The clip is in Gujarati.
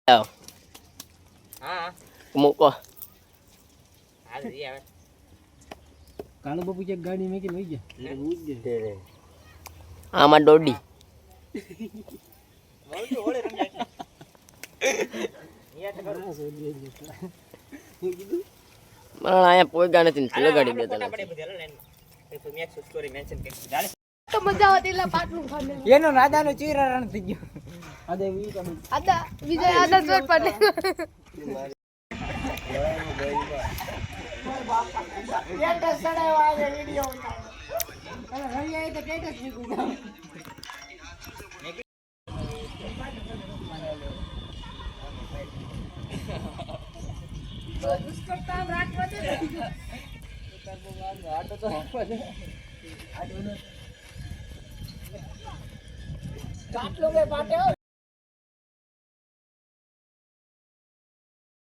હા મૂકો કાળો બાપુ જે ગાડી મેકી લઈ ગયા આમાં દોડી અહીંયા પોગા નથી લગાડી દેતા તો મજા આવતી એટલે પાટલું ખાને એનો રાજાનો ચીરા રણ થઈ ગયો આદે વી તમે આદા વિજય આદા જોર પડે ટેટસ સડાયો આ વિડિયો અરે હરિયાઈ તો ટેટસ નીકળી જાવ દુષ્કર્તા રાખવા દે આટો તો રાખવા દે આટો પાટલો મે પાટે હો